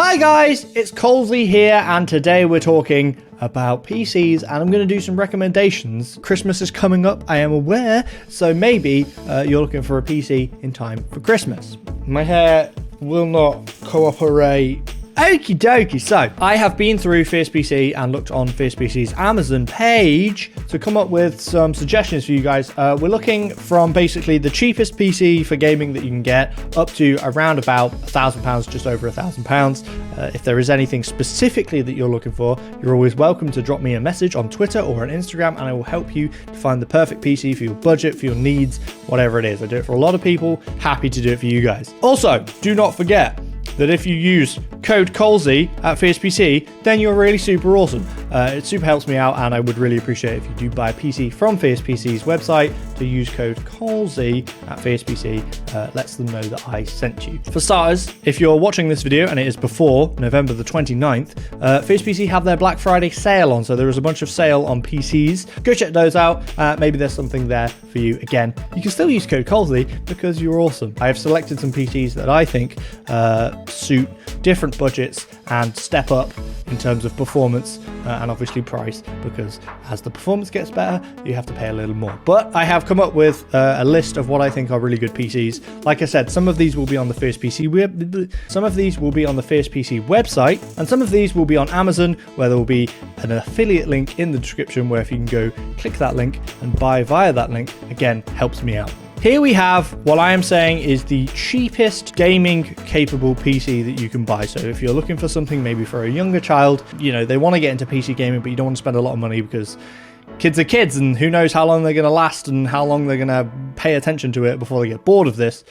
Hi guys, it's Colesy here, and today we're talking about PCs, and I'm going to do some recommendations. Christmas is coming up, I am aware, so maybe you're looking for a PC in time for Christmas. My hair will not cooperate. Okie dokie, so I have been through Fierce PC and looked on Fierce PC's Amazon page to come up with some suggestions for you guys. We're looking from basically the cheapest PC for gaming that you can get up to around about £1,000, just over £1,000. If there is anything specifically that you're looking for, you're always welcome to drop me a message on Twitter or on Instagram, and I will help you to find the perfect PC for your budget, for your needs, whatever it is. I do it for a lot of people, happy to do it for you guys. Also, do not forget that if you use code Colesy at Fierce PC, then you're really super awesome. It super helps me out, and I would really appreciate it if you do buy a PC from Fierce PC's website to use code Colesy at Fierce PC. Lets them know that I sent you. For starters, if you're watching this video and it is before November the 29th, Fierce PC have their Black Friday sale on, so there is a bunch of sale on PCs. Go check those out. Maybe there's something there for you. Again, you can still use code Colesy because you're awesome. I have selected some PCs that I think suit different budgets and step up in terms of performance and obviously price, because as the performance gets better, you have to pay a little more. But I have come up with a list of what I think are really good PCs. Like I said, some of these will be on the Fierce PC website, and some of these will be on Amazon, where there will be an affiliate link in the description where if you can go click that link and buy via that link, again, helps me out. Here we have what I am saying is the cheapest gaming capable PC that you can buy. So if you're looking for something maybe for a younger child, you know, they want to get into PC gaming, but you don't want to spend a lot of money because kids are kids, and who knows how long they're going to last and how long they're going to pay attention to it before they get bored of this.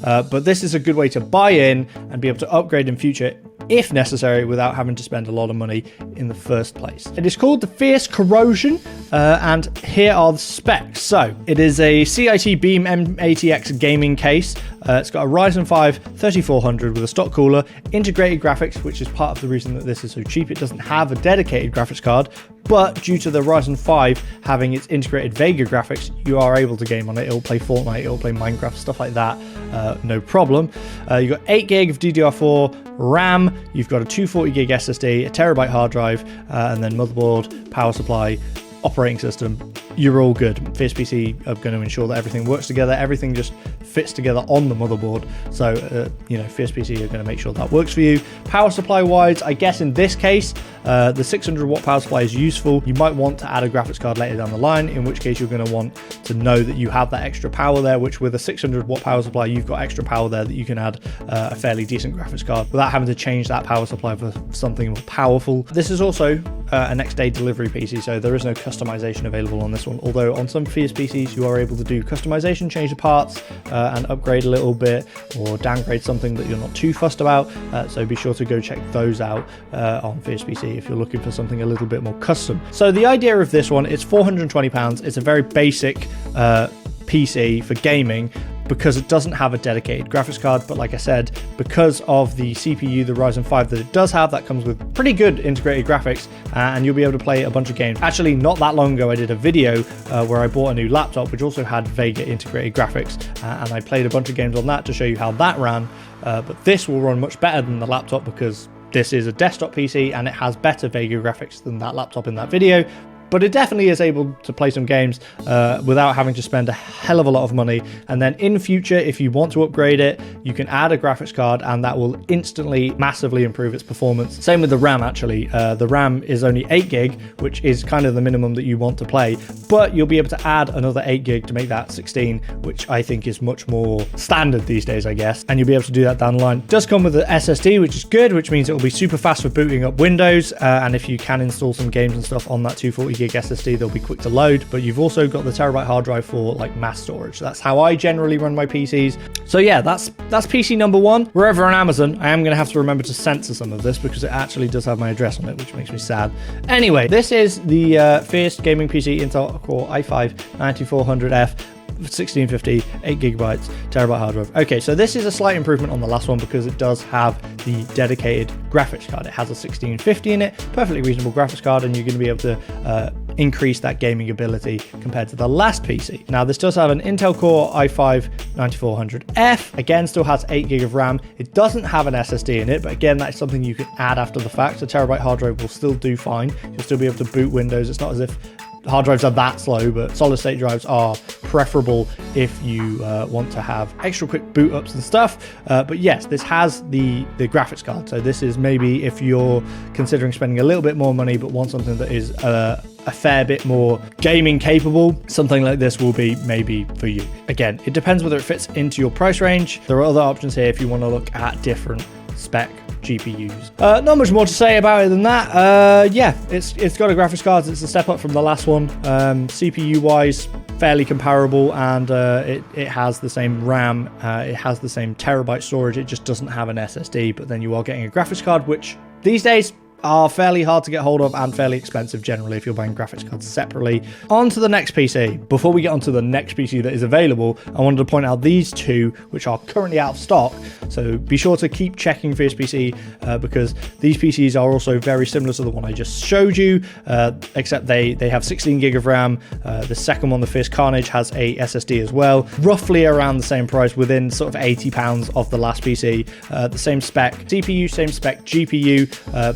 But this is a good way to buy in and be able to upgrade in future if necessary without having to spend a lot of money in the first place. It is called the Fierce Corrosion, and here are the specs. So it is a CIT Beam M80X gaming case. It's got a Ryzen 5 3400 with a stock cooler, integrated graphics, which is part of the reason that this is so cheap. It doesn't have a dedicated graphics card, but due to the Ryzen 5 having its integrated Vega graphics, you are able to game on it. It'll play Fortnite, it'll play Minecraft, stuff like that, no problem. You've got 8 gig of DDR4 RAM, you've got a 240 gig SSD, a terabyte hard drive, and then motherboard, power supply, operating system. You're all good. Fierce PC are going to ensure that everything works together, everything just fits together on the motherboard. So, Fierce PC are going to make sure that works for you. Power supply wise, I guess in this case, the 600 watt power supply is useful. You might want to add a graphics card later down the line, in which case you're going to want to know that you have that extra power there, which with a 600 watt power supply, you've got extra power there that you can add a fairly decent graphics card without having to change that power supply for something more powerful. This is also a next day delivery PC, so there is no customization available on this one, although on some Fierce PCs you are able to do customization, change the parts and upgrade a little bit or downgrade something that you're not too fussed about, so be sure to go check those out on Fierce PC if you're looking for something a little bit more custom. So the idea of this one, it's £420. It's a very basic PC for gaming, because it doesn't have a dedicated graphics card, but like I said, because of the CPU, the Ryzen 5 that it does have, that comes with pretty good integrated graphics, and you'll be able to play a bunch of games. Actually, not that long ago, I did a video where I bought a new laptop, which also had Vega integrated graphics, and I played a bunch of games on that to show you how that ran, but this will run much better than the laptop because this is a desktop PC and it has better Vega graphics than that laptop in that video. But it definitely is able to play some games without having to spend a hell of a lot of money. And then in future, if you want to upgrade it, you can add a graphics card and that will instantly massively improve its performance. Same with the RAM, actually. The RAM is only 8 gig, which is kind of the minimum that you want to play. But you'll be able to add another 8 gig to make that 16, which I think is much more standard these days, I guess. And you'll be able to do that down the line. It does come with an SSD, which is good, which means it will be super fast for booting up Windows. And if you can install some games and stuff on that 240 gig SSD, they'll be quick to load. But you've also got the terabyte hard drive for like mass storage. That's how I generally run my PCs. So yeah, that's PC number one. We're over on Amazon. I am going to have to remember to censor some of this because it actually does have my address on it, which makes me sad. Anyway, this is the Fierce gaming PC Intel Core i5 9400F 1650, 8 gigabytes, terabyte hard drive. Okay, so this is a slight improvement on the last one because it does have the dedicated graphics card. It has a 1650 in it, perfectly reasonable graphics card, and you're going to be able to increase that gaming ability compared to the last PC. Now, this does have an Intel Core i5-9400F. Again, still has 8 gig of RAM. It doesn't have an SSD in it, but again, that's something you can add after the fact. A terabyte hard drive will still do fine. You'll still be able to boot Windows. It's not as if hard drives are that slow, but solid state drives are preferable if you want to have extra quick boot ups and stuff. But yes, this has the graphics card. So this is maybe if you're considering spending a little bit more money, but want something that is a fair bit more gaming capable, something like this will be maybe for you. Again, it depends whether it fits into your price range. There are other options here if you want to look at different spec GPUs. Not much more to say about it than that. Yeah, it's got a graphics card. It's a step up from the last one. CPU wise, fairly comparable, and it has the same RAM. It has the same terabyte storage. It just doesn't have an SSD, but then you are getting a graphics card, which these days are fairly hard to get hold of and fairly expensive generally if you're buying graphics cards separately. On to the next PC. Before we get on to the next PC that is available, I wanted to point out these two, which are currently out of stock. So be sure to keep checking for this PC because these PCs are also very similar to the one I just showed you, except they have 16 gig of RAM. The second one, the Fierce Carnage, has a SSD as well, roughly around the same price, within sort of £80 of the last PC. The same spec CPU, same spec GPU,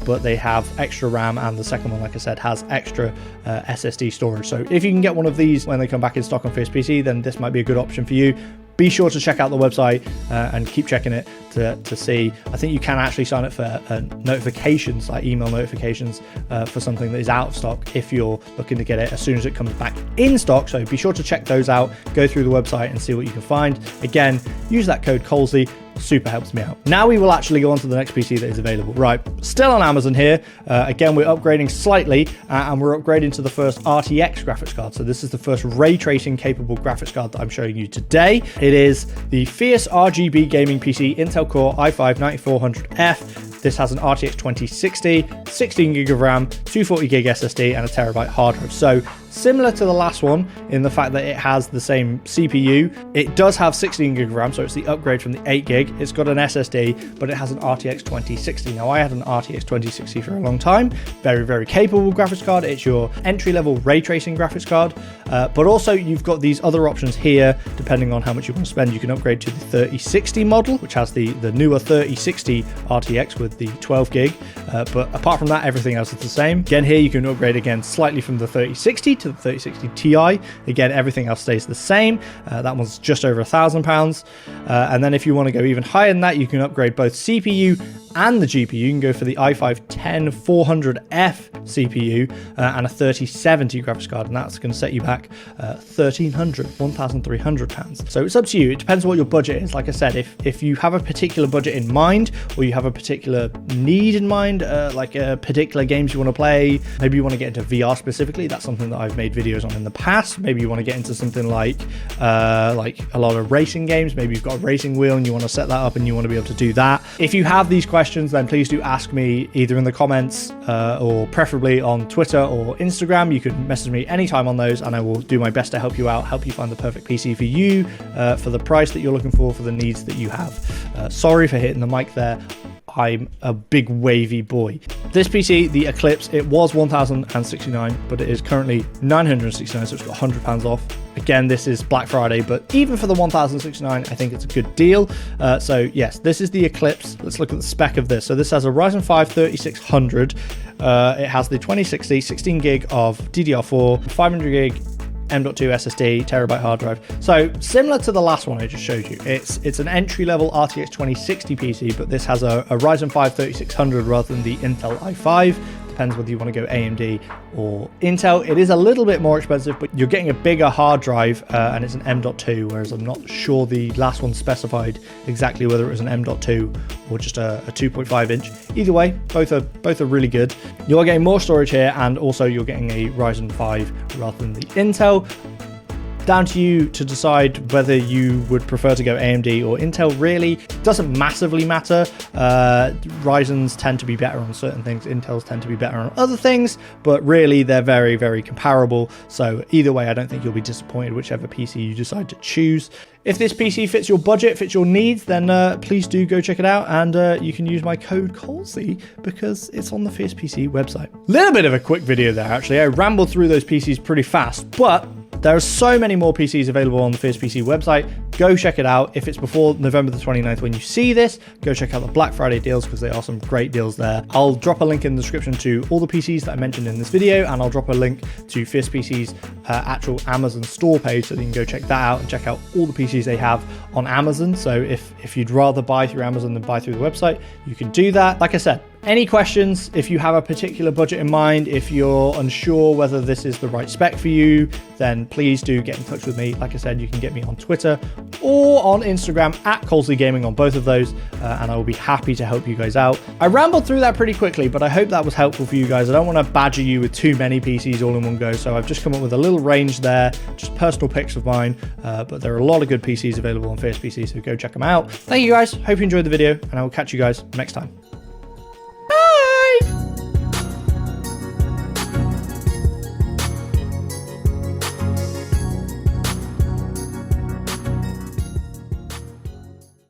but they have extra RAM, and the second one, like I said, has extra SSD storage. So if you can get one of these when they come back in stock on Fierce PC, then this might be a good option for you. Be sure to check out the website and keep checking it to see. I think you can actually sign up for notifications, like email notifications for something that is out of stock if you're looking to get it as soon as it comes back in stock. So be sure to check those out, go through the website and see what you can find. Again, use that code Colesy. Super helps me out. Now we will actually go on to the next PC that is available. Right, still on Amazon here. Again, we're upgrading slightly and we're upgrading to the first RTX graphics card. So this is the first ray tracing capable graphics card that I'm showing you today. It is the Fierce RGB gaming PC Intel Core i5-9400F. This has an RTX 2060, 16 gig of RAM, 240 gig SSD, and a terabyte hard drive. So similar to the last one in the fact that it has the same CPU. It does have 16 gig of RAM, so it's the upgrade from the 8 gig. It's got an SSD, but it has an RTX 2060. Now, I had an RTX 2060 for a long time. Very, very capable graphics card. It's your entry-level ray tracing graphics card, but also you've got these other options here, depending on how much you want to spend. You can upgrade to the 3060 model, which has the newer 3060 RTX with the 12 gig, but apart from that, everything else is the same. Again, here you can upgrade again slightly from the 3060 to the 3060 Ti. Again, everything else stays the same. That one's just over £1,000. And then if you want to go even higher than that, you can upgrade both CPU and the GPU. You can go for the i5-10400F CPU and a 3070 graphics card, and that's going to set you back £1,300. So it's up to you. It depends on what your budget is. Like I said, if you have a particular budget in mind, or you have a particular need in mind, like particular games you want to play, maybe you want to get into VR specifically. That's something that I've made videos on in the past. Maybe you want to get into something like a lot of racing games. Maybe you've got a racing wheel and you want to set that up and you want to be able to do that. If you have these questions, then please do ask me either in the comments or preferably on Twitter or Instagram. You can message me anytime on those and I will do my best to help you out, help you find the perfect PC for you, for the price that you're looking for the needs that you have. Sorry for hitting the mic there. I'm a big wavy boy. This PC, the Eclipse, it was £1,069, but it is currently £969, so it's got £100 off. Again, this is Black Friday, but even for the £1,069, I think it's a good deal. So yes, this is the Eclipse. Let's look at the spec of this. So this has a Ryzen 5 3600. It has the 2060, 16 gig of DDR4, 500 gig M.2 SSD, terabyte hard drive. So similar to the last one I just showed you, it's an entry-level RTX 2060 PC, but this has a Ryzen 5 3600 rather than the Intel i5. Depends whether you want to go AMD or Intel. It is a little bit more expensive, but you're getting a bigger hard drive and it's an M.2, whereas I'm not sure the last one specified exactly whether it was an M.2 or just a 2.5 inch. Either way, both are really good. You're getting more storage here, and also you're getting a Ryzen 5 rather than the Intel. Down to you to decide whether you would prefer to go AMD or Intel. Really, doesn't massively matter. Ryzen's tend to be better on certain things, Intel's tend to be better on other things, but really they're very, very comparable. So either way, I don't think you'll be disappointed whichever PC you decide to choose. If this PC fits your budget, fits your needs, then please do go check it out, and you can use my code Colesy because it's on the Fierce PC website. Little bit of a quick video there, actually. I rambled through those PCs pretty fast, but there are so many more PCs available on the Fierce PC website. Go check it out. If it's before November the 29th when you see this, go check out the Black Friday deals because there are some great deals there. I'll drop a link in the description to all the PCs that I mentioned in this video, and I'll drop a link to Fierce PC's actual Amazon store page so that you can go check that out and check out all the PCs they have on Amazon. So if you'd rather buy through Amazon than buy through the website, you can do that. Like I said, any questions, if you have a particular budget in mind, if you're unsure whether this is the right spec for you, then please do get in touch with me. Like I said, you can get me on Twitter or on Instagram at Colesy Gaming on both of those, and I will be happy to help you guys out. I rambled through that pretty quickly, but I hope that was helpful for you guys. I don't want to badger you with too many PCs all in one go, so I've just come up with a little range there, just personal picks of mine, but there are a lot of good PCs available on Fierce PC, so go check them out. Thank you guys, hope you enjoyed the video, and I will catch you guys next time.